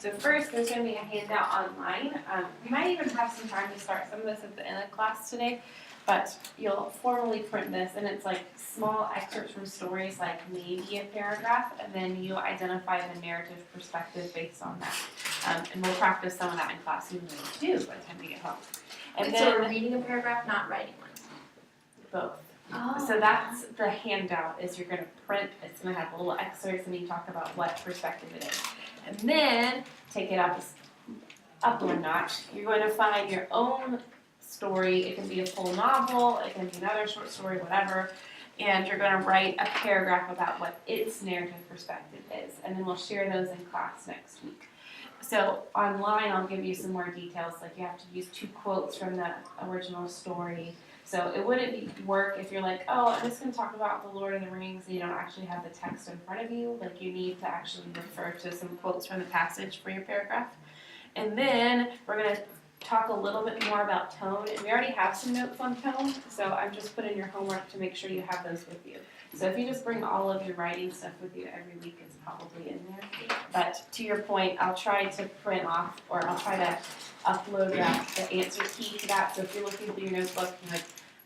So first, there's going to be a handout online. We might even have some time to start some of this at the end of class today, but you'll formally print this, and it's like small excerpts from stories, like maybe a paragraph, and then you identify the narrative perspective based on that. And we'll practice some of that in class, even though we do by the time we get home. And Wait, then so we're reading a paragraph, not writing one? both. Oh. So that's the handout, is you're gonna print, it's gonna have little excerpts and you talk about what perspective it is. And then take it up one notch. You're going to find your own story. It can be a full novel, it can be another short story, whatever. And you're gonna write a paragraph about what its narrative perspective is. And then we'll share those in class next week. So online, I'll give you some more details, like you have to use 2 quotes from the original story. So it wouldn't work if you're like, oh, I'm just going to talk about the Lord of the Rings, and you don't actually have the text in front of you. Like, you need to actually refer to some quotes from the passage for your paragraph. And then we're going to talk a little bit more about tone. And we already have some notes on tone, so I'm just putting your homework to make sure you have those with you. So if you just bring all of your writing stuff with you every week, it's probably in there. But to your point, I'll try to print off, or I'll try to upload the answer key to that. So if you're looking through your notebook, you're like,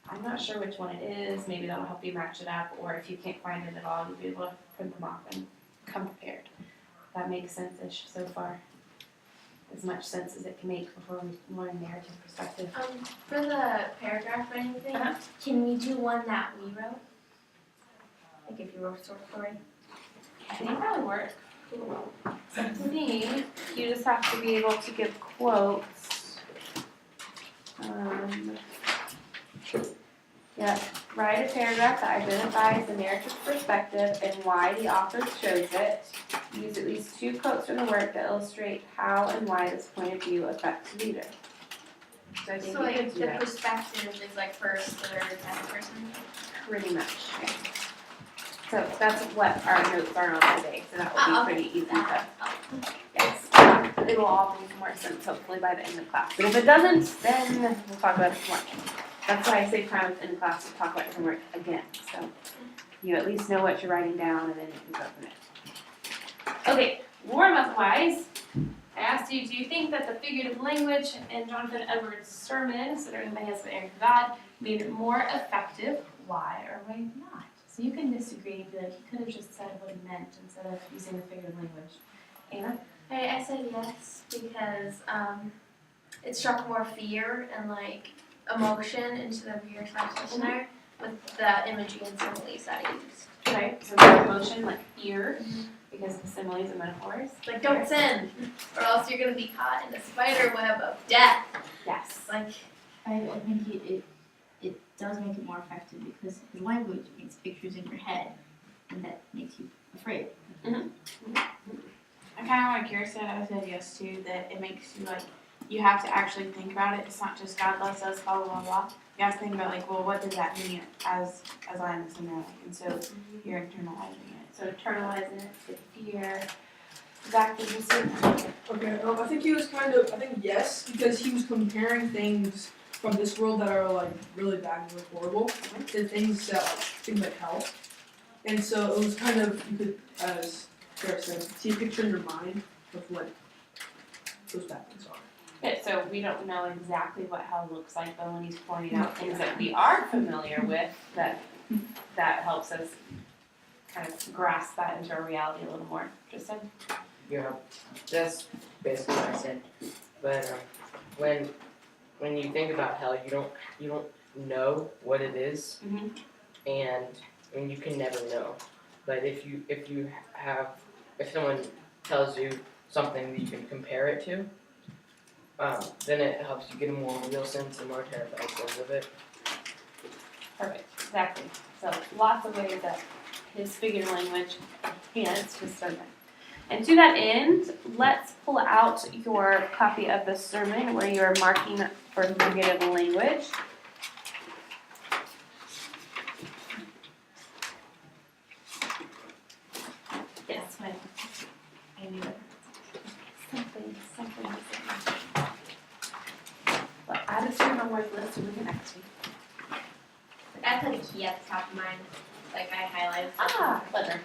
I'm not sure which one it is, maybe that'll help you match it up, or if you can't find it at all, you'll be able to print them off and come prepared. That makes sense-ish so far. As much sense as it can make before we learn narrative perspective. For the paragraph writing thing, can we do one that we wrote? Like if you wrote a short story? I think that would work. So to me, you just have to be able to give quotes. Yeah, write a paragraph that identifies the narrative perspective and why the author chose it. Use at least 2 quotes from the work that illustrate how and why this point of view affects the reader. So I think So you like could do the that. perspective is like first, third, second person? Pretty much. So that's what our notes are on today, so that will be pretty easy to, yes. It will all make more sense hopefully by the end of class. But if it doesn't, then we'll talk about it tomorrow. That's why I say time in class to talk about your homework again. So you at least know what you're writing down, and then you can go from there. Okay, warm-up wise, I asked you, do you think that the figurative language in Jonathan Edwards' sermon, Considering the Hands of Aaron God, made it more effective? Why or why not? So you can disagree and be like, he could have just said what he meant instead of using the figurative language. Anna? I said yes because it struck more fear and like emotion into the reader/listener with the imagery and similes that he used. Okay, so more emotion, like fear, because of the similes and metaphors. Like, don't sin, or else you're gonna be caught in the spider web of death. Yes. Like, I think it does make it more effective because his language makes pictures in your head, and that makes you afraid. I kind of like yours said, I said yes too, that it makes you like, you have to actually think about it. It's not just God loves us, blah, blah, blah, blah. You have to think about like, well, what does that mean as I am assuming? And so you're internalizing it. So internalizing it, the fear. Zach, did you see? Okay, I think he was yes, because he was comparing things from this world that are like really bad and really horrible to things like hell. And so it was kind of, you could, as Sarah said, see a picture in your mind of what those bad things are. Okay, so we don't know exactly what hell looks like, but when he's pointing out things that we are familiar with, that helps us kind of grasp that into our reality a little more. Tristan? Yeah, that's basically what I said. But when you think about hell, you don't know what it is, and you can never know. But if someone tells you something that you can compare it to, then it helps you get a more real sense and more terrified sense of it. Perfect, exactly. So lots of ways that his figurative language enhanced his sermon. And to that end, let's pull out your copy of the sermon where you are marking for figurative language. Yes, fine. I knew it. Something. Well, add it to your homework list and we can next week. I put a key at the top of mine. Like, I highlighted. Clever.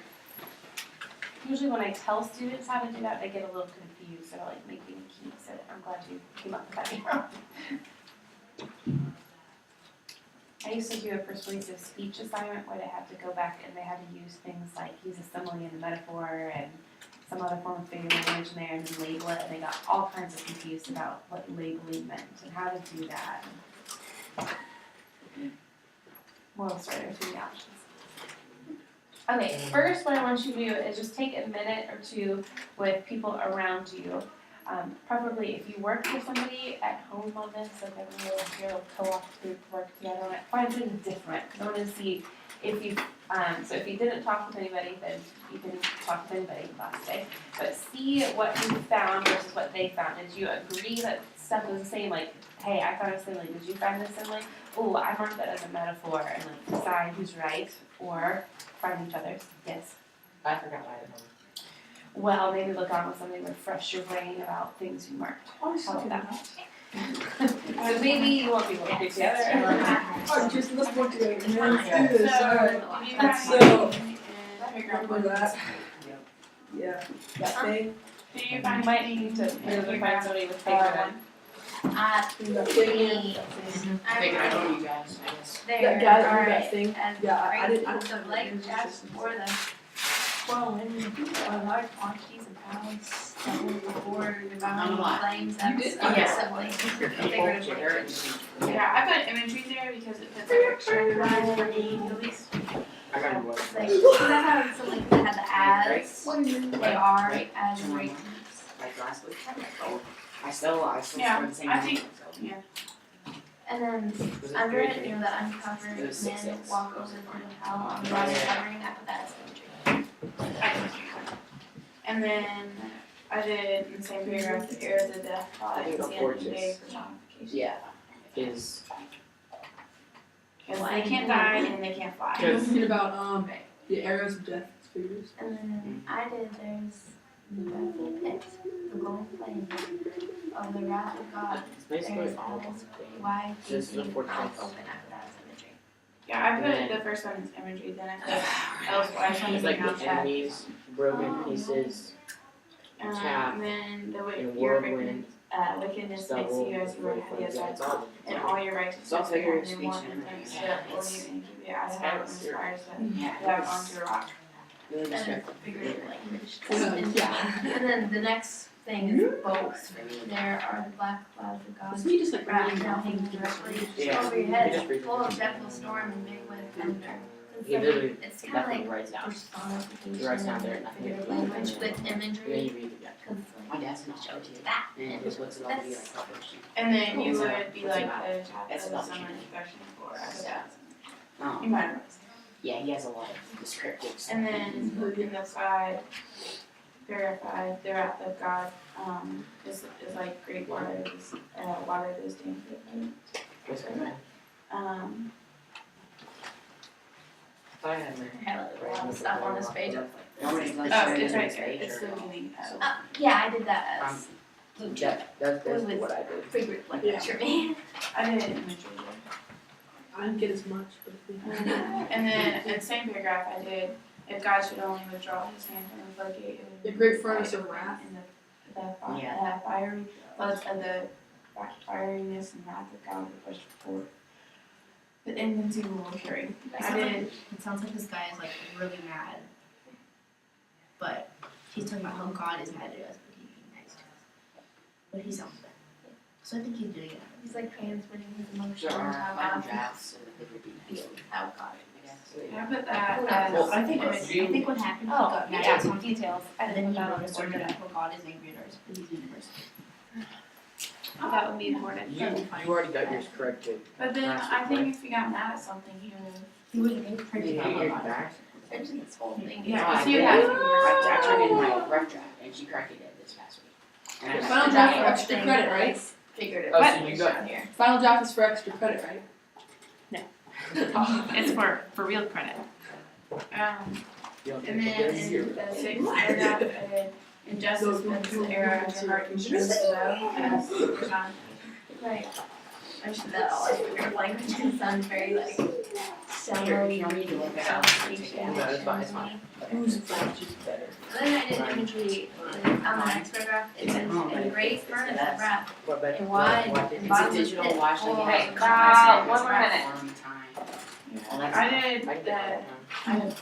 usually when I tell students how to do that, they get a little confused, so like making a key, so I'm glad you came up with that. I used to do a persuasive speech assignment where they had to go back and they had to use things like use a simile and a metaphor and some other form of figurative language in there and then label it, and they got all kinds of confused about what labeling meant and how to do that. Moral story, there's three options. Okay, first what I want you to do is just take a minute or two with people around you. Preferably if you work with somebody at home on this, like everyone will here will co-op group work together on it, find something different, because I want to see if you, so if you didn't talk with anybody, then you can talk with anybody last day, but see what you found versus what they found. Did you agree that stuff was the same, like, hey, I found a simile, did you find this simile? Oh, I marked that as a metaphor, and like decide who's right, or find each other's, yes. I forgot mine at home. Well, maybe look on with something to refresh your brain about things you marked. Oh, How about that? Uh, So maybe you won't be able to get together. Alright, Tristan, let's work together. Fine. Let's do this, alright. You That's guys so- figure out Remember what that? Yeah, that thing, do you You find might need to maybe find somebody with bigger one. that thing. Figured I'd own you guys, I guess. That There, guy, alright, that thing. and Yeah, I didn't. the leg jacks for the Well, when you do large quantities of pounds, that will before you're I'm bound alive. flames, You did? that's Yeah. assembly. Your people, your dirt, Yeah, I put imagery there because it puts a picture in the mind for me at least. I remember what. like, because I have something that had the ads, they are Right. as ratings. Like last week. I still Yeah, scored the same I think- number, so. And then Was it under grade it, you know, the uncovered It was men 6-6. walk over the hell on the bottom covering, I put that as imagery. And then I did in the same paragraph, the arrows of death fought I think at the the end of the day fortress. for personification. Yeah. Is, Because they can't die and they can't fly. You're thinking about the arrows of death figures. And then I did, there's the dreadful pit, the golden flame of the wrath of God. it's basically There's all the of them. why Just the gaping fortress. mouth open, I put that as imagery. Yeah, I put the first one as imagery, then I put elsewhere, I It's wanted to like bring out the chat. enemies, broken pieces, Tap. And then the and your whirlwind, wickedness makes stubble, you as you were heavy as yeah, that, it's all. and all your righteousness It's all figurative behind speech one and and everything. shall believe and keep your eyes It's high kind and of aspires to Yeah. dive onto a rock. Really And descriptive. figurative language. Yeah. And then the next thing is both for me, there are the black clouds of God. Isn't he just like Wrath reading now off hanging of directly Yeah, over your he head, just reads full of it. gentle storm and big with thunder. It's He like- literally It's kind of definitely like writes down. personification He writes down there, and nothing. figurative language with And then imagery. you read it, yeah. Cause My like, dad's an show author you too. that. And his books will all be like published. And then you Cool. would be What's like it about? the chapter It's of about summer you. introduction for us. You Um, might have. yeah, he has a lot of descriptive stuff. And then in the side, paragraph 5, the wrath of God is like great waters, water that is dangerous. What's going on? I had my. I had like a lot of stuff on this page. Nobody's like. Oh, sharing it's right this there. page It's or the no? beginning of. Yeah, I did that as That's basically what I did. figurative language for me. I did imagery I didn't get as much, but there. And then in the same paragraph, I did, if God should only withdraw his hand from the floodgate, it would. The great furnace of wrath. In the Yeah. fiery, floods of the fieriness and wrath of God would push forth. The invincible fury. I did. It sounds like this guy is like really mad, but he's talking about how God is mad at us, but he's being nice to us. But he sounds bad. So I think he's doing it. He's like transmitting his emotions There are how final God drafts, so that they would be feels, how God I guess. I put that Well, as. I think Image. what happened, he Oh, got mad yeah, at something, details. I and then didn't he put that on wrote a the sermon board. about how God is angry at us, but he's universal. That would be important. You already got yours corrected. But then Last I week, think right? if he got mad at something, he would. He wouldn't make printed Yeah, out you're about back. Essentially, this whole thing. Yeah, Oh, I so you did. have. I turned in my rough draft and she corrected it this past week. And I The got final it. draft for extra credit, right? Figurative Oh, so language you got- down here. final draft is for extra credit, right? It's for real credit. You don't And think then it is? in the 6th paragraph, I did, injustice bends the arrow of your heart and strikes the bow as personification. Right. I should that all I figure out languages sound very like similarly you need to look it up. No, it's fine, it's fine. Whose French is better? And then I did imagery on the next paragraph. It says in great furnace of wrath. What, but And wide what did and you bottom do? of digital pit. watch like full Okay, of about constant 1 more minute. All the time. I did I can get the, that one.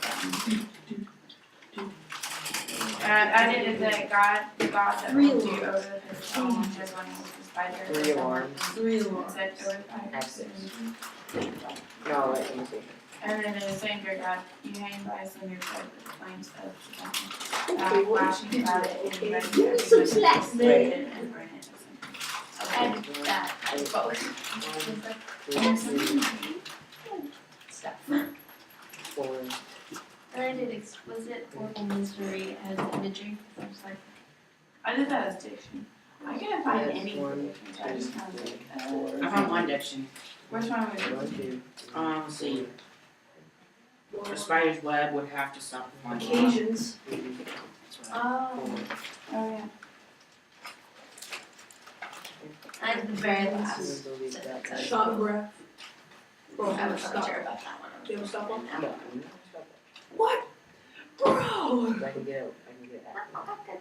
I did the God that Three will do alarms. over his own, his one was the spider. 3 alarms. 3 It alarms. said over fire. Access. No, wait, let me see. And then in the same paragraph, you hang by a slender thread with flames of the Okay, what flashing did you about do? it and Okay, ready give me to some be slack, lighted and burn it. And that, both. Stuff. 4. And I did exquisite horrible misery as imagery, because I was like, I did that as diction. I couldn't find Yes, any one, diction, so I just kind of like, I found one diction. which one was it? 1, 2. Let's see. A spider's web would have to stop one. Occasions. That's what I- oh, Oh, yeah. I did the very last. Shot of breath. Bro, I was stop. not sure about that one. Do you have a stop one? No. What? Bro! I can get it. Oh, good.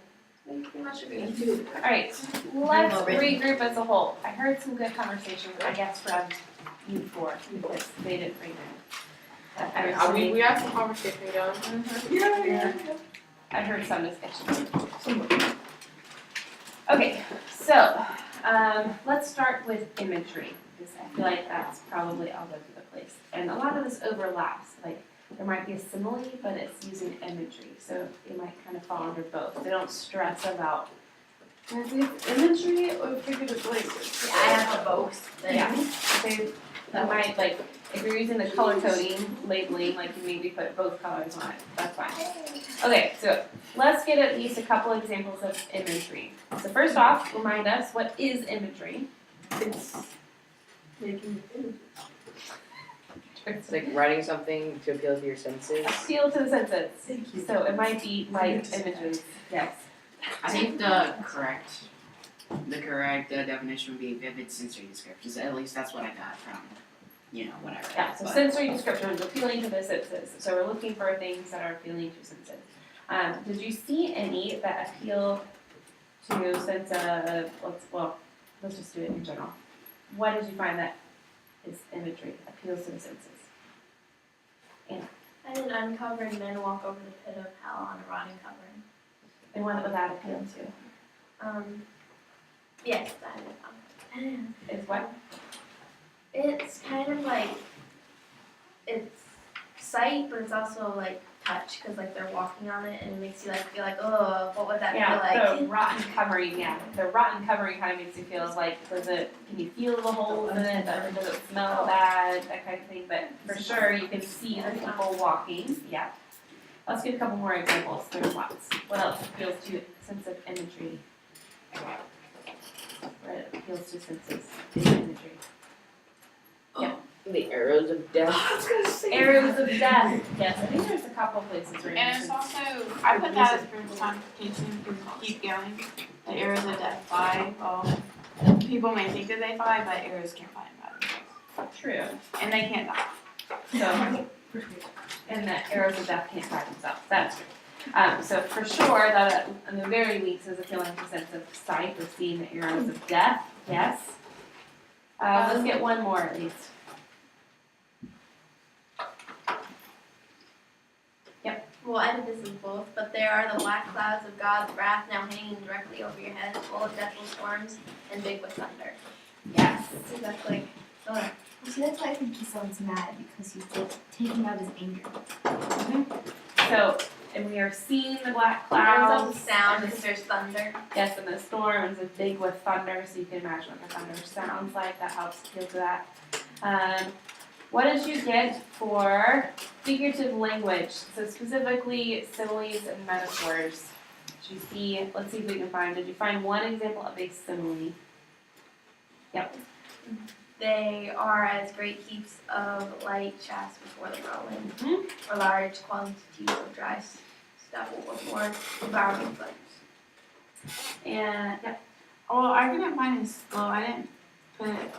We pretty much agree. Me too. Alright, let's regroup as a whole. I heard some good conversation, I guess, from you four, because they didn't bring that. I was We have some conversation going. Yeah. I heard some discussion. Okay, so, let's start with imagery, because I feel like that's probably all over the place. And a lot of this overlaps, like, there might be a simile, but it's using imagery, so it might kind of fall under both. They don't stress about, is it imagery or figurative language? Yeah, I have a both. Yeah, they, that might, like, if you're using the color coding, labeling, like, you maybe put both colors on it, that's fine. Okay, so let's get at least a couple examples of imagery. So first off, remind us, what is imagery? It's making images. It's like writing something to appeal to your senses. Appeal to the senses. Thank you. So it might be like images, yes. I think the correct definition would be vivid sensory descriptions. At least that's what I got from, whatever. Yeah, so But- sensory descriptions, appealing to the senses. So we're looking for things that are appealing to senses. Did you see any that appeal to sense of, let's just do it in general. What did you find that is imagery, appeals to the senses? I did uncovered men walk over the pit of hell on a rotting covering. And what would that appeal to? Yes, that is. Is what? It's kind of like, it's sight, but it's also like touch, because like they're walking on it and it makes you like feel like, oh, what would that feel Yeah, like? the rotten covering, yeah. The rotten covering kind of makes you feel like, can you feel the holes in it? Does it smell bad? That kind of thing. But for sure, you can see the people walking, yeah. Let's get a couple more examples. There's lots. What else appeals to a sense of imagery? What appeals to senses in imagery? The arrows of death. I was gonna say Arrows of death. Yes, I think there's a couple places where you And it's can. also, I put that as personification because keep going. The arrows of death fly. Well, people may think that they fly, but arrows can't fly by themselves. True. And they can't die. So, and that arrows of death can't fly themselves. That's true. So for sure, that in the very least is appealing to sense of sight or seeing the arrows of death. Yes. Let's get one more at least. Well, I did this in both, but there are the black clouds of God's wrath now hanging directly over your head, full of deathful storms and big with thunder. Yes. So that's like, oh, See, that's why I think he sounds mad, because he's like taking out his anger. So, and we are seeing the black there's clouds. also sound and because there's thunder. Yes, and the storms is big with thunder, so you can imagine what the thunder sounds like. That helps appeal to that. What did you get for figurative language? So specifically similes and metaphors. Did you see? Let's see if we can find. Did you find one example of a simile? Yep. They are as great heaps of light shafts before the whirlwind, Mhm. or large quantities of dry stuff before devouring flames. And yep. Well, I couldn't find his, well, I didn't put it,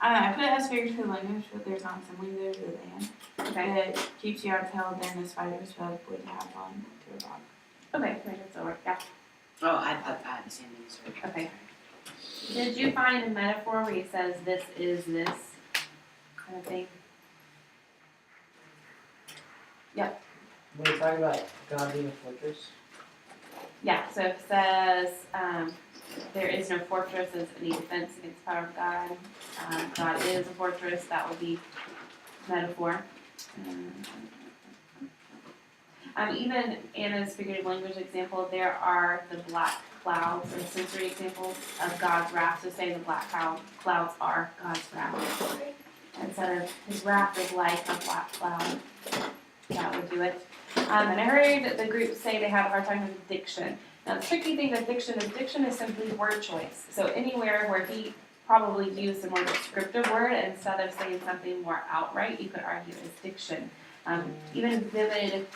I don't know, I put it as figurative language, but there's not assembly there to the end. Okay, It keeps you out of hell, then the spider's web would have one to a rock. okay, right, that's over, yeah, Oh, I had the same thing, sorry. okay. Did you find a metaphor where he says this is this kind of thing? When you talk about God being a fortress, Yeah, so it says, there is no fortress as any defense against the power of God. God is a fortress, that would be metaphor. Even Anna's figurative language example, there are the black clouds or sensory examples of God's wrath. So say the black clouds are God's wrath. Instead of his wrath is like a black cloud, that would do it. And I heard the group say they had a hard time with diction. Now the tricky thing with diction is simply word choice. So anywhere where he probably used a more descriptive word instead of saying something more outright, you could argue is diction. Even vivid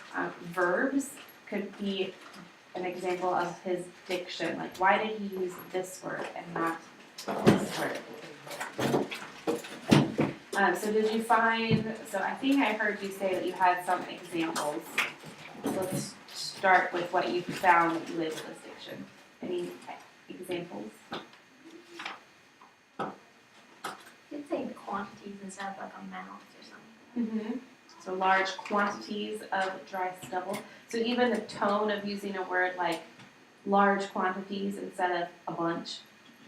verbs could be an example of his diction. Like, why did he use this word and not this word? So did you find, so I think I heard you say that you had some examples. So let's start with what you found that you labeled as diction. Any examples? You'd say quantities instead of like amounts or something. Mm-hmm. So large quantities of dry stubble. So even the tone of using a word like large quantities instead of a bunch,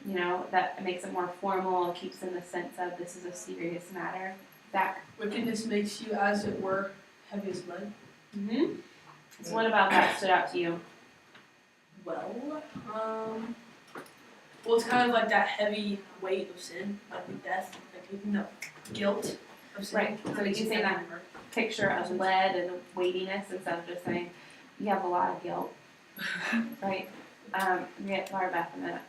you know, that makes it more formal, keeps in the sense of this is a serious matter. That. Wickedness makes you, as it were, heavy as lead. Mm-hmm. So what about that stood out to you? Well, it's kind of like that heavy weight of sin, like with death, like guilt of sin. Right. So did you say that picture of lead and weightiness instead of just saying you have a lot of guilt, right? We get Laura back in a minute.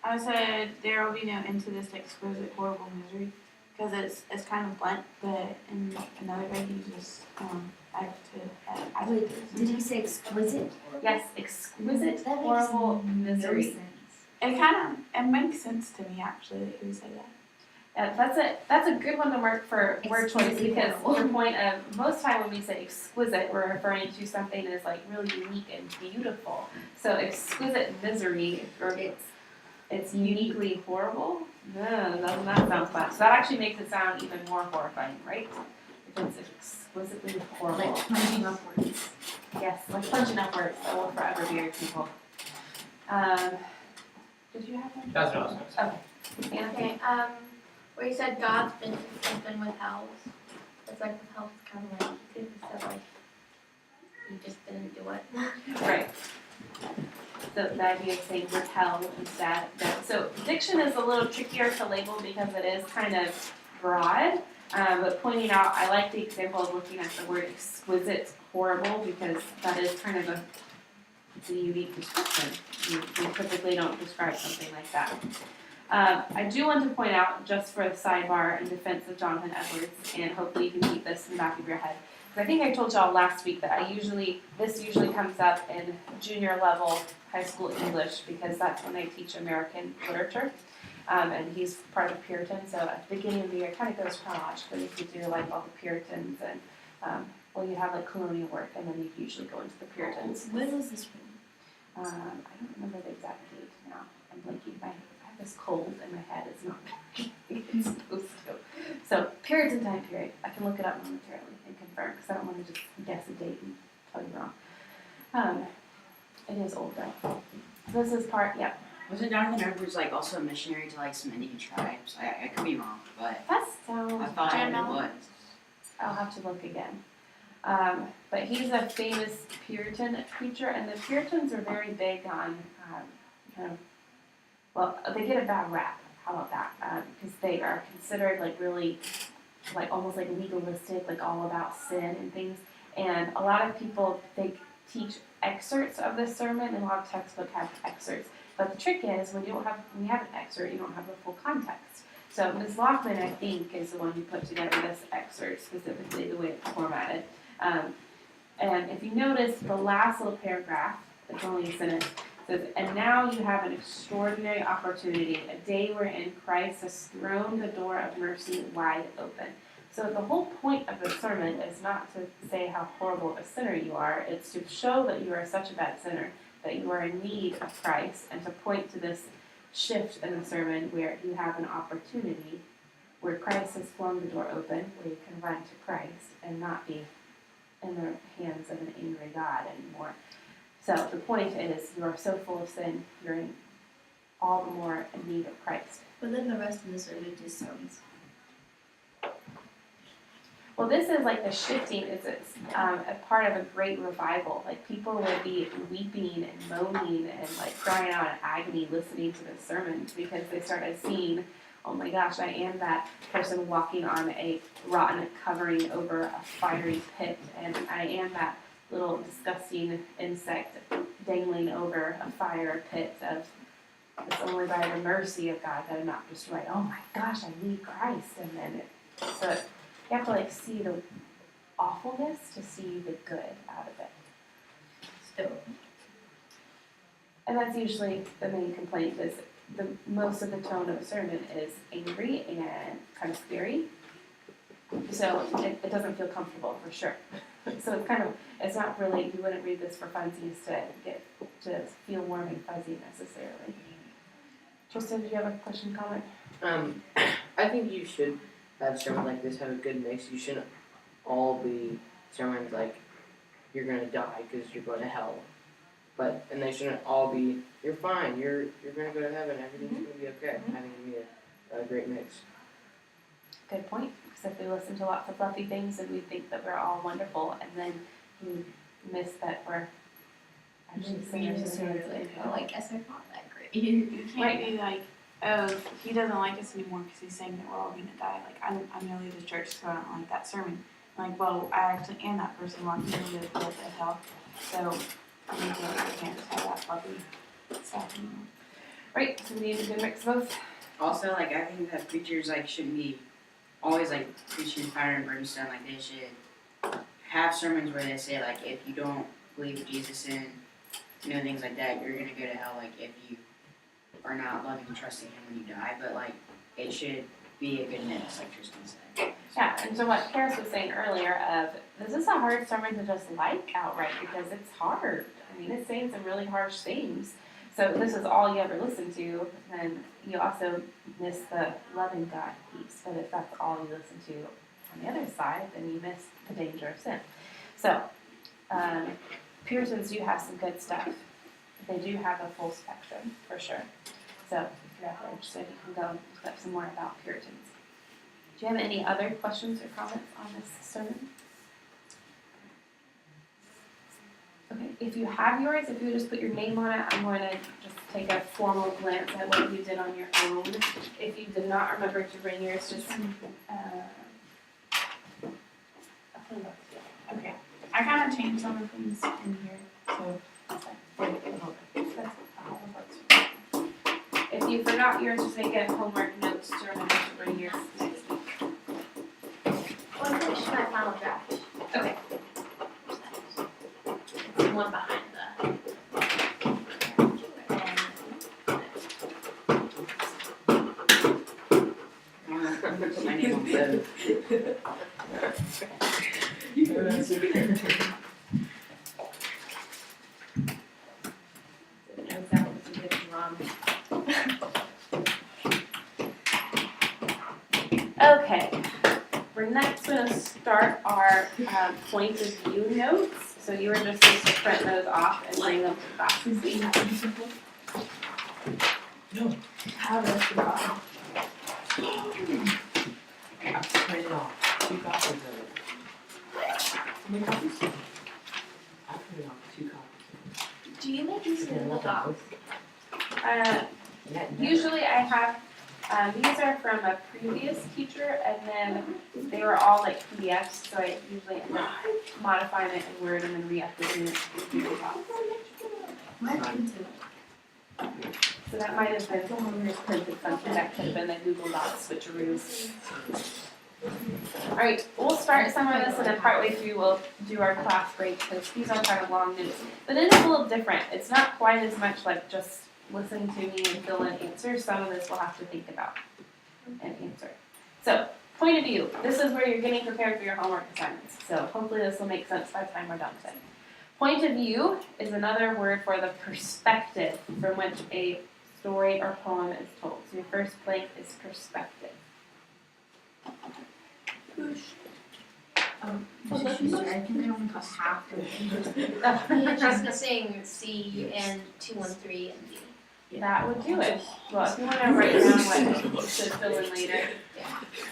I said there will be no end to this exquisite, horrible misery, because it's kind of blunt, but in another way he just add Wait, did he say exquisite? Yes, exquisite, That makes horrible no misery. sense. It makes sense to me actually that he would say that. That's a good one to mark for word choice Exquisitely because horrible. your point of most time when we say exquisite, we're referring to something that is like really unique and beautiful. So exquisite misery, or it's uniquely horrible. No, doesn't that sound fun? So that actually makes it sound even more horrifying, right? If it's exquisitely horrible. Like punching upwards. Yes, like punching upwards. That will forever be our people. Did you have one? that's what I was gonna say. Anna? Okay, where you said God's been withheld. It's like withheld is kind of like he could have said like he just didn't do it. Right. So the idea of saying withheld instead. So diction is a little trickier to label because it is kind of broad. But pointing out, I like the example of looking at the word exquisite, horrible, because that is kind of it's a unique description. You typically don't describe something like that. I do want to point out, just for the sidebar in defense of Jonathan Edwards, and hopefully you can keep this in the back of your head. Because I think I told y'all last week that this usually comes up in junior level high school English because that's when they teach American literature. And he's part of the Puritans, so at the beginning of the year, it kind of goes chronologically. You do like all the Puritans and, you have like colonial work, and then you usually go into the Puritans. When was this from? I don't remember the exact date now. I'm blanking. I have this cold in my head. It's not it's supposed to. So Puritan time period. I can look it up momentarily and confirm because I don't want to just guess a date and tell you wrong. It is old though. This is part. Yep. Wasn't Jonathan Edwards like also a missionary to like some Indian tribes? I could be wrong, but That I sounds. thought it General. was. I'll have to look again. But he's a famous Puritan preacher, and the Puritans are very big on they get a bad rap. How about that? Because they are considered like really, like almost like legalistic, like all about sin and things. And a lot of people teach excerpts of this sermon, and a lot of textbooks have excerpts. But the trick is when you have an excerpt, you don't have the full context. So Ms. Lockman, I think, is the one who put together this excerpt, specifically the way it's formatted. And if you notice the last little paragraph, it's only a sentence, It says, and now you have an extraordinary opportunity, a day wherein Christ has thrown the door of mercy wide open. So the whole point of the sermon is not to say how horrible of a sinner you are, it's to show that you are such a bad sinner, that you are in need of Christ, and to point to this shift in the sermon where you have an opportunity where Christ has flung the door open, where you can run to Christ and not be in the hands of an angry God anymore. So the point is, you are so full of sin, you're in all the more in need of Christ. But then the rest of the sermon just sounds. Well, this is like the shifting, it's a part of a great revival. Like people would be weeping and moaning and like crying out in agony listening to this sermon because they started seeing, oh my gosh, I am that person walking on a rotten covering over a fiery pit, and I am that little disgusting insect dangling over a fire pit of it's only by the mercy of God that I'm not destroyed. Oh my gosh, I need Christ. And then you have to like see the awfulness to see the good out of it. So, And that's usually the main complaint is most of the tone of a sermon is angry and kind of scary. So it doesn't feel comfortable for sure. So it's not really, you wouldn't read this for funsies to feel warm and fuzzy necessarily. Tristan, did you have a question, comment? I think you should have sermons like this have a good mix. You shouldn't all be sermons like you're gonna die because you're going to hell, and they shouldn't all be you're fine, you're gonna go to heaven, everything's gonna be okay. I think it'd be a great mix. Good point. Because if we listen to lots of fluffy things and we think that we're all wonderful, and then we miss that we're actually sinners and sinners. well, I guess I'm not that great. You can't be like, oh, he doesn't like us anymore because he's saying that we're all gonna die. Like, I'm gonna leave the church so I don't like that sermon. Like, well, I actually am that person walking into the pit of hell. So, I mean, I can't just have that fluffy stuff anymore. Right, so we need a good mix of both. Also, like, I think that preachers, like, shouldn't be always, like, preaching fire and brimstone. Like, they should have sermons where they say, like, if you don't believe Jesus in, things like that, you're gonna go to hell, like, if you are not loving and trusting him when you die. But, like, it should be a good mix, like Tristan said. Yeah, and so what Paris was saying earlier of, this is a hard sermon to just like outright because it's hard. I mean, it's saying some really harsh things. So if this is all you ever listen to, then you also miss the loving God piece. But if that's all you listen to on the other side, then you miss the danger of sin. So, Puritans do have some good stuff. They do have a full spectrum, for sure. So, if you're ever interested, you can go and look up some more about Puritans. Do you have any other questions or comments on this sermon? Okay, if you have yours, if you just put your name on it, I'm going to just take a formal glance at what you did on your own. If you did not remember to bring yours, just Okay. I kind of changed some of the things in here, so if you forgot yours, just make it homework notes to remember to bring yours next week. Well, I finished my final draft. Okay. It's the one behind the. I'm gonna put my name on both. Notes out with some good drum. Okay, we're next going to start our point of view notes. So you were just supposed to print those off and bring them to class. How does the bottom? I printed off 2 copies of it. How many copies? I printed off 2 copies. Do you make these in Google Docs? Usually I have, these are from a previous teacher and then they were all like PDFs, so I usually end up modifying it in Word and then re-updating it in Google Docs. So that might have been someone who printed something that could have been the Google Docs switcheroos. Alright, we'll start some of this and then partway through we'll do our class break because these are kind of long notes. But then it's a little different. It's not quite as much like just listening to me and fill in answers. Some of this we'll have to think about and answer. So, point of view. This is where you're getting prepared for your homework assignments. So hopefully this will make sense by the time we're done with it. Point of view is another word for the perspective from which a story or poem is told. So your first blank is perspective. I think they only cost half of it. Yeah, just missing C and 2 and 3 and D. That would do it. Well, if you want to write down what you should fill in later,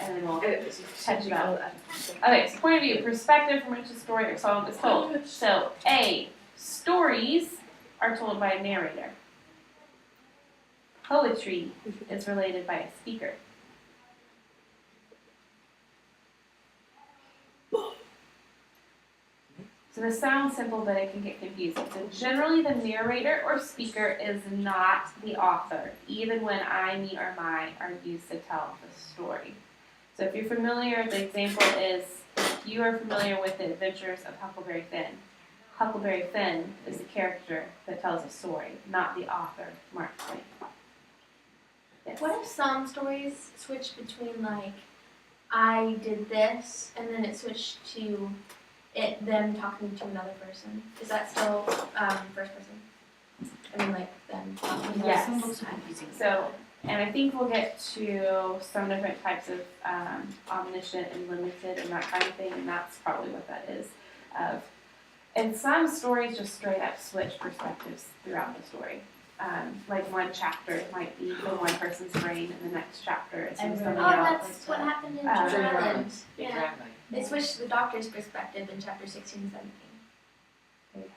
and then we'll touch it out. Okay, so point of view, perspective from which a story or song is told. So, A, stories are told by a narrator. Poetry is related by a speaker. So this sounds simple, but it can get confusing. So generally the narrator or speaker is not the author, even when I, me, or my are used to tell the story. So if you're familiar, the example is, if you are familiar with the adventures of Huckleberry Finn is the character that tells a story, not the author, Mark Twain. Yes. What if some stories switch between like, I did this, and then it switched to them talking to another person? Is that still first person? I mean, like them talking to Yes. Some books are confusing. So, and I think we'll get to some different types of omniscient and limited and that kind of thing, and that's probably what that is. And some stories just straight up switch perspectives throughout the story. Like one chapter might be from one person's brain, and the next chapter is from Oh, somebody else. that's what happened in Uh, Treasure Island. Yeah. Exactly. They switched to the doctor's perspective in chapter 16 and 17.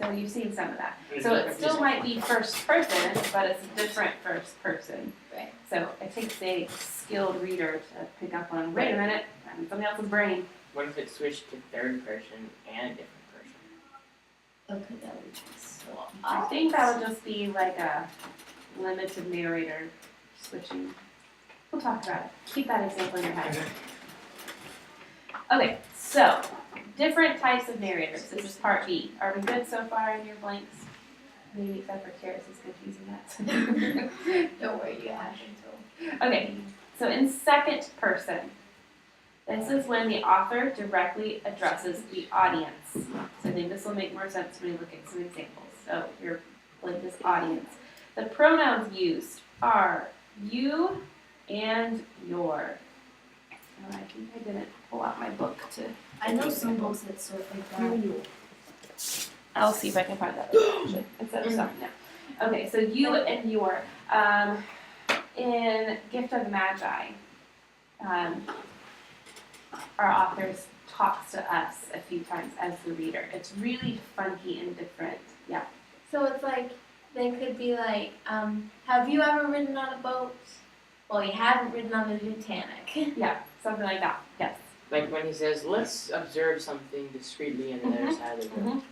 So you've seen some of that. So it still might be first person, but it's a different first person. Right. So it takes a skilled reader to pick up on, wait a minute, I'm in somebody else's brain. What if it switched to third person and a different person? Okay, that would be so I think that would just be like a limited narrator switching. We'll talk about it. Keep that example in your head. Okay, so different types of narrators. This is part B. Are we good so far in your blanks? Maybe except for Karis is confusing that. Don't worry, you have until. Okay, so in second person, this is when the author directly addresses the audience. So I think this will make more sense when we look at some examples. So your blank is audience. The pronouns used are you and your. Oh, I think I didn't pull out my book to. I know some books that sort like that. I'll see if I can find that actually, instead of something now. Okay, so you and your. In Gift of the Magi, our authors talks to us a few times as the reader. It's really funky and different. Yeah. So it's like, they could be like, have you ever ridden on a boat? Well, you haven't ridden on the Titanic. Yeah, something like that. Yes. Like when he says, let's observe something discreetly on the other side of the room.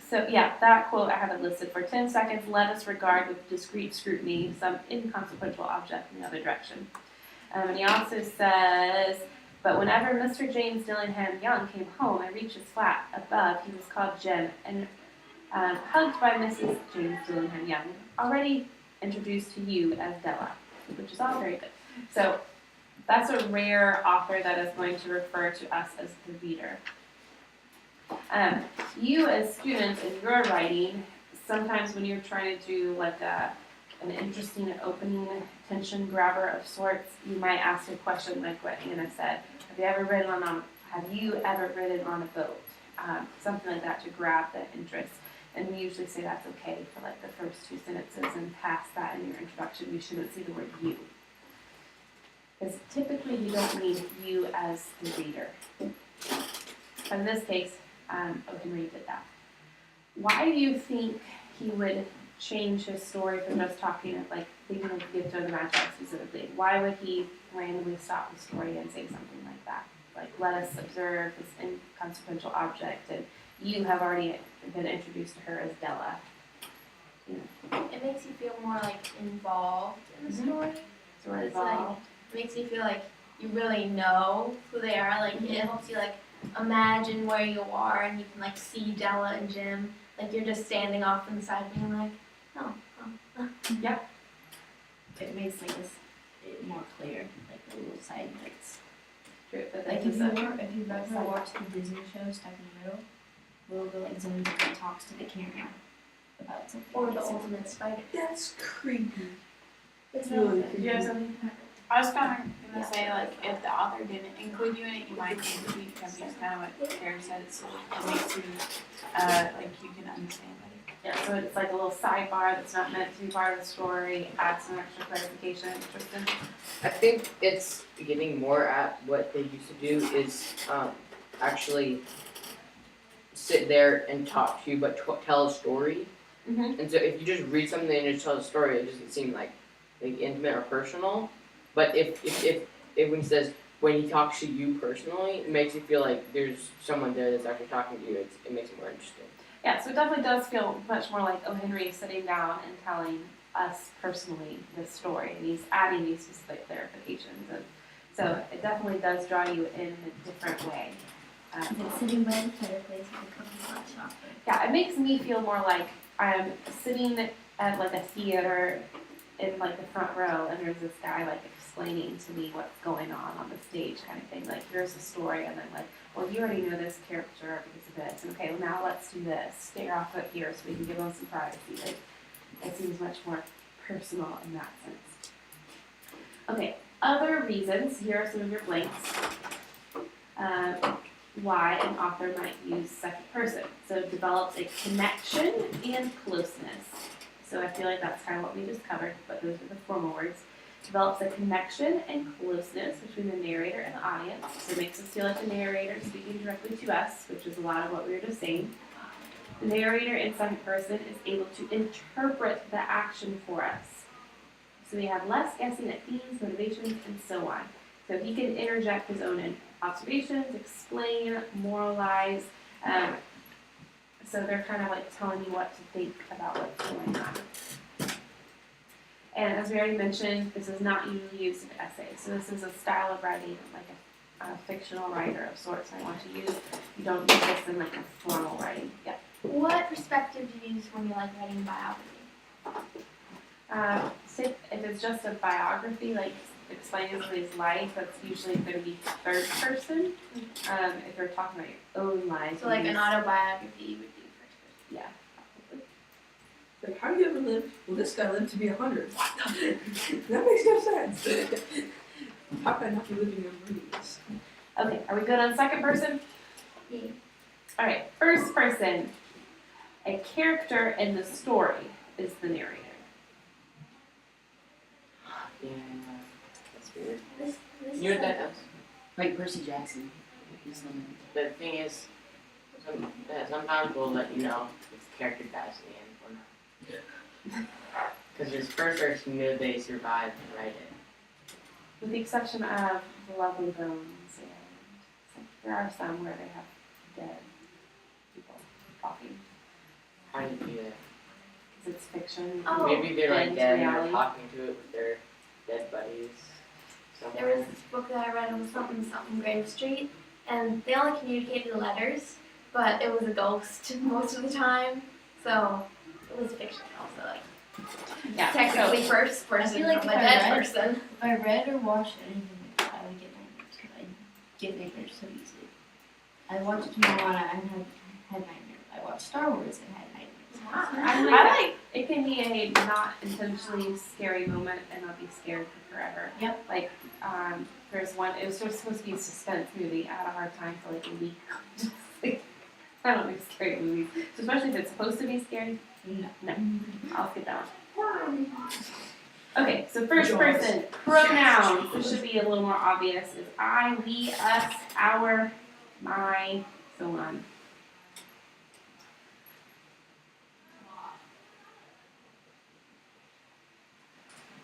So yeah, that quote I have it listed for 10 seconds. Let us regard with discreet scrutiny some inconsequential object in the other direction. And he also says, but whenever Mr. James Dillingham Young came home and reached his flat above, he was called Jim and hugged by Mrs. James Dillingham Young, already introduced to you as Della, which is all very good. So that's a rare author that is going to refer to us as the reader. You as students in your writing, sometimes when you're trying to do like an interesting opening tension grabber of sorts, you might ask a question like what Anna said. Have you ever ridden on a boat? Something like that to grab the interest. And we usually say that's okay for like the first two sentences, and past that in your introduction, we shouldn't see the word you. Because typically you don't need you as the reader. But in this case, O'Henry did that. Why do you think he would change his story from just talking of like thinking of Gift of the Magi specifically? Why would he randomly stop the story and say something like that? Like, let us observe this inconsequential object, and you have already been introduced to her as Della. It makes you feel more like involved in the story. So we're It's involved. makes you feel like you really know who they are. Like it helps you like imagine where you are and you can like see Della and Jim. Like you're just standing off on the side being like, oh. It makes like this it more clear, like the little side bits. But Like this if is you've ever watched the Disney show Stuck in the Middle, Will go like zooms in and talks to the camera about something. Or the ultimate spider. That's creepy. It's really Do you have something? I was kind of gonna say like if the author didn't include you in it, you might think to be because just kind of what Karen said. So it makes you like you can understand better. Yeah, so it's like a little sidebar that's not meant to be part of the story, add some extra clarification, Tristan. I think it's getting more at what they used to do is actually sit there and talk to you, but tell a story. Mm-hmm. And so if you just read something and just tell a story, it doesn't seem like intimate or personal. But if when he says when he talks to you personally, it makes you feel like there's someone there that's actually talking to you. It makes it more interesting. Yeah, so it definitely does feel much more like O. Henry sitting down and telling us personally this story, and he's adding these specific clarifications. And so it definitely does draw you in a different way. Is it sitting by the fireplace with a cup of hot chocolate? Yeah, it makes me feel more like I'm sitting at like a theater in like the front row, and there's this guy like explaining to me what's going on the stage, kind of thing. Like here's the story, and then like, well, you already know this character because of this. And okay, well now let's do this. Stay off up here so we can give them some privacy. Like it seems much more personal in that sense. Okay, other reasons. Here are some of your blanks. Why an author might use second person. So develops a connection and closeness. So I feel like that's kind of what we just covered, but those are the formal words. Develops a connection and closeness between the narrator and the audience. So it makes us feel like the narrator is speaking directly to us, which is a lot of what we were just saying. The narrator in second person is able to interpret the action for us. So we have less guessing at themes, motivations, and so on. So he can interject his own observations, explain, moralize. So they're kind of like telling you what to think about what's going on. And as we already mentioned, this is not usually used in essays. So this is a style of writing like a fictional writer of sorts I want to use. You don't use this in like a formal writing. Yeah. What perspective do you use when you like writing biography? So if it's just a biography, like explaining somebody's life, that's usually going to be third person. If you're talking about your own life. So like you an use- autobiography you would do first person. Yeah. Like, how do you ever live? Well, this guy lived to be 100. What the? That makes no sense. How can I not be living in movies? Okay, are we good on second person? Yeah. All right, first person. A character in the story is the narrator. Yeah, that's weird. This You know is what that is? Like Percy Jackson. He's The thing is, sometimes we'll let you know if the character dies in the end or not. Because his first arc, you know they survived and write it. With the exception of The Lovely Bones, and there are some where they have dead people talking, How do you do that? because it's fiction. Oh. Maybe they're like And dead and reality. they're talking to it with their dead buddies. There was this book that I read, it was something Grave Street, and they only communicated in letters, but it was a ghost most of the time, so it was fiction also, like Yeah, technically first person feel like from if a I dead read- person. If I read or watched anything like that, I would get nightmares because I get nightmares so easily. I watched Moana and had nightmares. I watched Star Wars and had nightmares. I like it can be a not intentionally scary moment and I'll be scared for forever. Yep. Like, there's one, it was supposed to be a suspense movie. I had a hard time for like a week. Just like, I don't like scary movies. So especially if it's supposed to be scary. No. I'll skip that one. Okay, so first Jaws. person, pronouns. This should be a little more obvious. Is I, we, us, our, my, so on.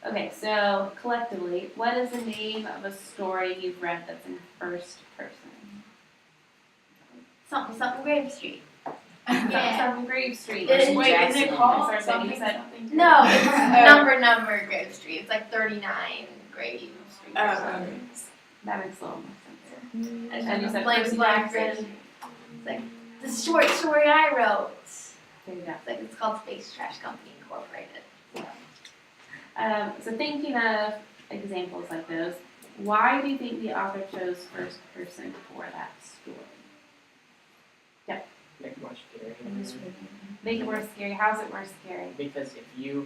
Okay, so collectively, what is the name of a story you've read that's in first person? Something Grave Street. Yeah. From Grave Street. It is- Wait, is Jackson. it called Sorry, something? you said- Something? No, it's number Grave Street. It's like 39 Grady from Street Oh, Person. That makes a little more sense. And And you said Black Percy Black Jackson. It's like the short story I wrote. There you go. It's like it's called Space Trash Company Incorporated. So thinking of examples like those, why do you think the author chose first person for that story? Make it more scary. Make it more scary. How's it more scary? Because if you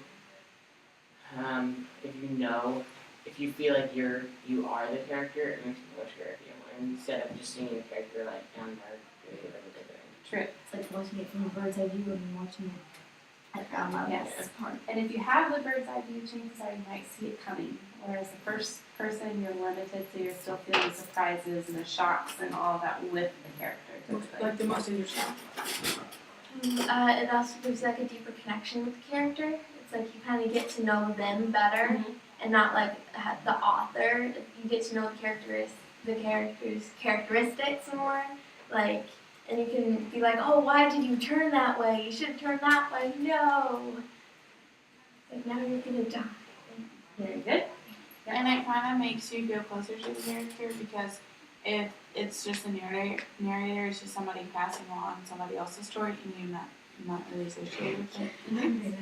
know, if you feel like you are the character, it makes it more scary for you. Instead of just seeing a character like down there doing whatever they're doing. True. It's like watching it from a bird's eye view and watching it at ground level. Yes. It's hard. And if you have the bird's eye view, chances are you might see it coming. Whereas the first person, you're limited, so you're still feeling surprises and the shocks and all of that with the character. typically. Like the most yourself. It also gives like a deeper connection with the character. It's like you kind of get to know them better, Mhm. and not like the author. You get to know the character's characteristics more. Like, and you can be like, oh, why did you turn that way? You should have turned that way. No. Like now you're gonna die. Very good. And it kind of makes you feel closer to the character because if it's just a narrator is just somebody passing along somebody else's story and you're not really associated with it.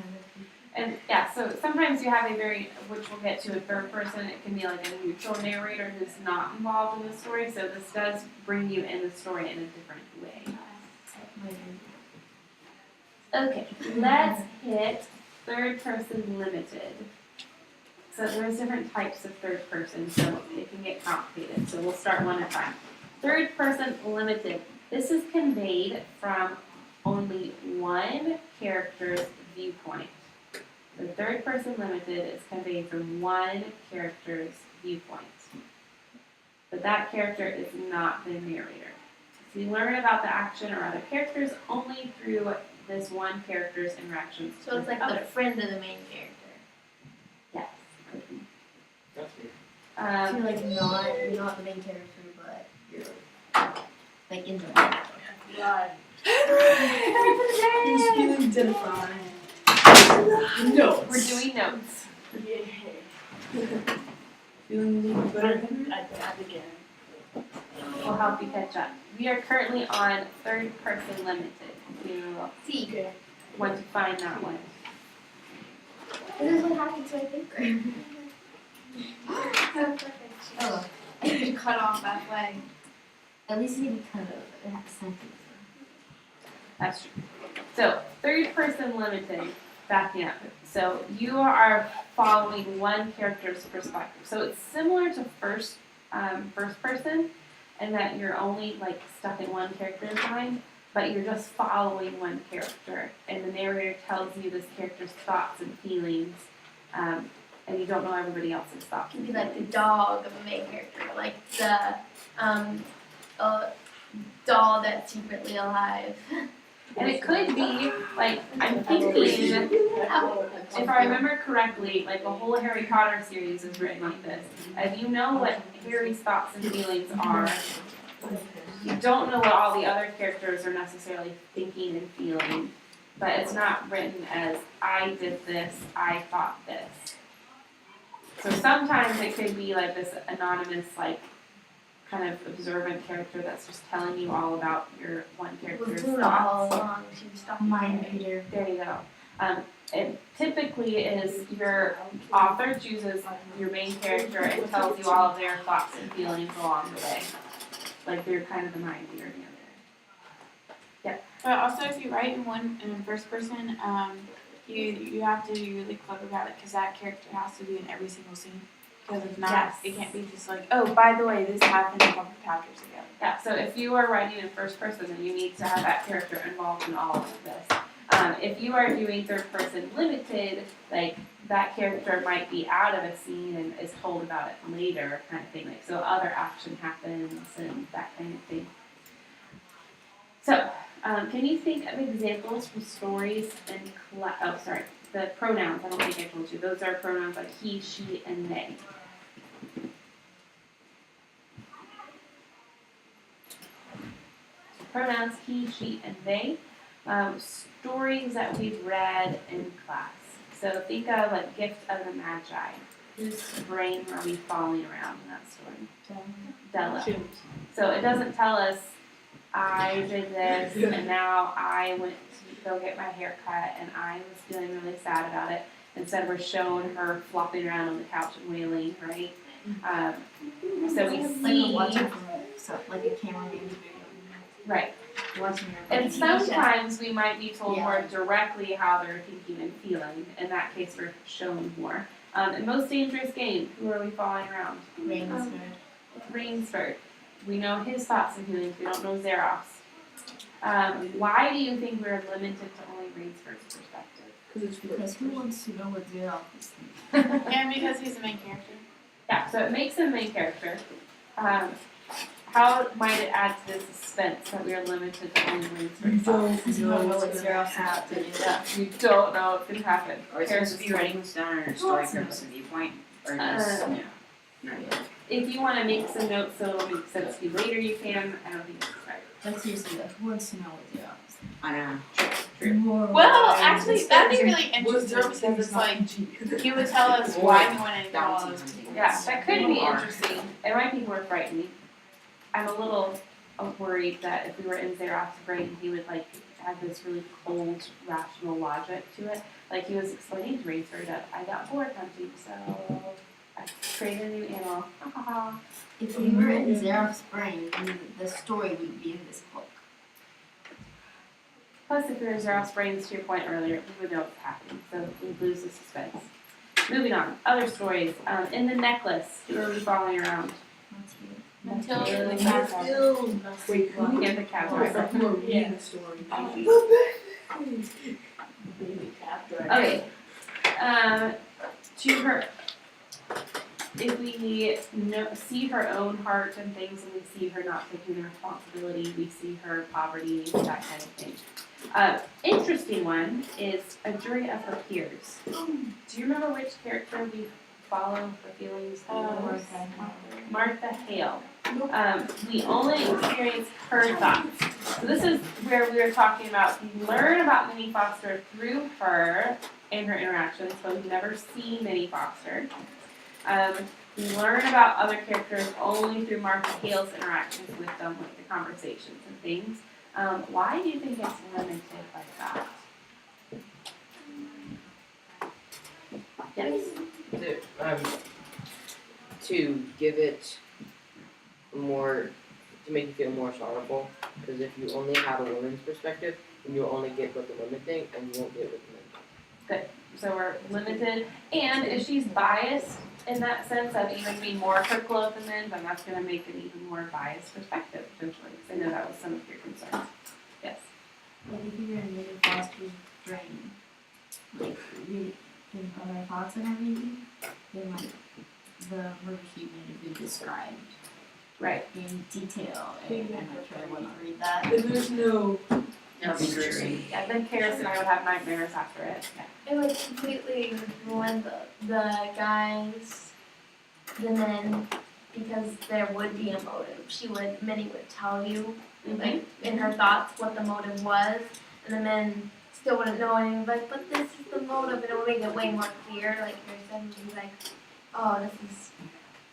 And yeah, so sometimes you have a very, which we'll get to a third person, it can be like a neutral narrator who's not involved in the story, so this does bring you in the story in a different way. Okay, let's hit third person limited. So there's different types of third person, so it can get complicated, so we'll start one at a time. Third person limited, this is conveyed from only one character's viewpoint. The third person limited is conveyed from one character's viewpoint. But that character is not the narrator. So you learn about the action or other characters only through this one character's interactions So it's with like the others. friend of the main character. Yes. That's weird. So you're like not the main character, but you're like in the He's feeling identified. No. We're doing notes. Feeling a little better. We'll help you catch up. We are currently on third person limited. If you See, want to find that one. this is what happened to my paper. So perfect. Oh, I need to cut off halfway. at least you need to cut it. It has sentence. That's true. So, third person limited, backing up. So, you are following one character's perspective. So, it's similar to first person, in that you're only like stuck in one character's mind, but you're just following one character, and the narrator tells you this character's thoughts and feelings, and you don't know everybody else's thoughts. It can be like the dog of a main character, like the doll that's secretly alive. And it could be, like, I'm thinking, if I remember correctly, like the whole Harry Potter series is written like this. If you know what Harry's thoughts and feelings are, you don't know what all the other characters are necessarily thinking and feeling. But it's not written as, I did this, I thought this. So sometimes it could be like this anonymous, like, kind of observant character that's just telling you all about your one character's Luna all thoughts. along. She was stalking Mind Harry. reader. There you go. It typically is your author chooses your main character and tells you all of their thoughts and feelings along the way. Like they're kind of the mind reader together. But also, if you write in first person, you have to be really clever about it because that character has to be in every single scene. Because if not, Yes. it can't be just like, oh, by the way, this happened a couple chapters ago. Yeah, so if you are writing in first person, then you need to have that character involved in all of this. If you are doing third person limited, like that character might be out of a scene and is told about it later, kind of thing. Like so, other action happens and that kind of thing. So, can you think of examples from stories and the pronouns? I don't think I told you. Those are pronouns like he, she, and they. Pronouns he, she, and they. Stories that we've read in class. So think of like Gift of the Magi. whose brain are we following around in that story? Della. So it doesn't tell us, I did this and now I went to go get my hair cut and I was feeling really sad about it. Instead we're showing her flopping around on the couch and wailing, right? So we Like see, a watching from like a camera games video. right, Watching your and sometimes we might be told Yeah. more directly how they're thinking and feeling. In that case, we're shown more. And most dangerous game, who are we following around? Rainsford. We know his thoughts and feelings. We don't know Xerox. Why do you think we're limited to only Rainsford's perspective? Because who wants to know what Xerox is thinking? And because he's the main character. Yeah, so it makes him main character. How might it add to the suspense that we are limited to only Rainsford's thoughts? Because you don't know what Xerox has to do. Yeah, we don't know what's gonna happen. Or is it Karen's supposed to be writing this down or story purpose and viewpoint? Or just, Um, no, not yet. If you want to make some notes so it'll make sense to you later, you can. I don't think it's right. But seriously, though, who wants to know what Xerox is thinking? I know. True. Well, actually, that'd be really interesting Was because it's like, he would tell us why he wanted to do all those things. Yeah, that could be Or- interesting. It might be more frightening. I'm a little worried that if we were in Xerox's brain, he would like have this really cold, rational logic to it. Like he was explaining to Rainsford that I got bored hunting, so I created a new animal. Ha ha ha. If we were in Xerox's brain, then the story would be in this book. Plus, if you're in Xerox's brains, to your point earlier, we would know what's happening, so we lose the suspense. Moving on, other stories. In the necklace, who are we following around? Until Matilda. the cat died. Wait, who? Yeah, the cat. Oh, I thought you were reading the story. Okay. To her, if we see her own heart and things, and we see her not taking the responsibility, we see her poverty, that kind of thing. Interesting one is a jury of her peers. Do you remember which character we follow for feelings? Martha Hale. We only experience her thoughts. So this is where we were talking about, we learn about Minnie Foster through her and her interactions, so we've never seen Minnie Foster. We learn about other characters only through Martha Hale's interactions with them, like the conversations and things. Why do you think it's limited like that? Yes. To give it more, to make you feel more sorrowful, because if you only have a woman's perspective, then you'll only get what the women think, and you won't get what the men think. So we're limited, and if she's biased in that sense of even being more critical of the men, then that's gonna make an even more biased perspective, potentially, because I know that was some of your concerns. Yes. Like if you were in Minnie Foster's brain, like really think on her thoughts and everything, then like the murder sheet would have been described Right. in detail, and I'm not sure I want to read that. And there's no. That'd be great. Yeah, then Karis and I would have nightmares after it. Yeah. It would completely ruin the guys, the men, because there would be a motive. Minnie would tell you, like, in her thoughts what the motive was, and the men still wouldn't know, and he'd be like, but this is the motive, and it would make it way more clear, like Kirsten would be like, oh,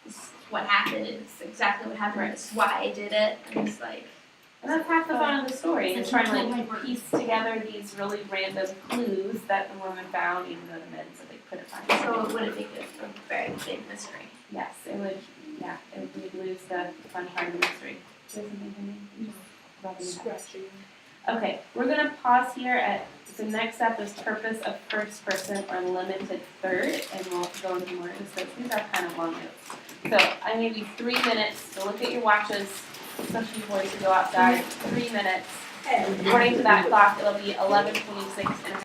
this is what happened, it's exactly what happened, this is why I did it, and it's like, And that's half the fun of the story, is trying to Like, like piece together these really random clues that the woman found, even though the men said they couldn't find it. so it wouldn't make it a very big mystery. Yes, it would, yeah, it would lose the fun part of the mystery. Do you have something for me? Rubbing your head. Scratching. Okay, we're gonna pause here at, so next up is purpose of first person or limited third, and we'll go into more discussion. These are kind of long notes. So I give you 3 minutes to look at your watches, especially before you go outside, 3 minutes. According to that clock, it'll be 11:26 and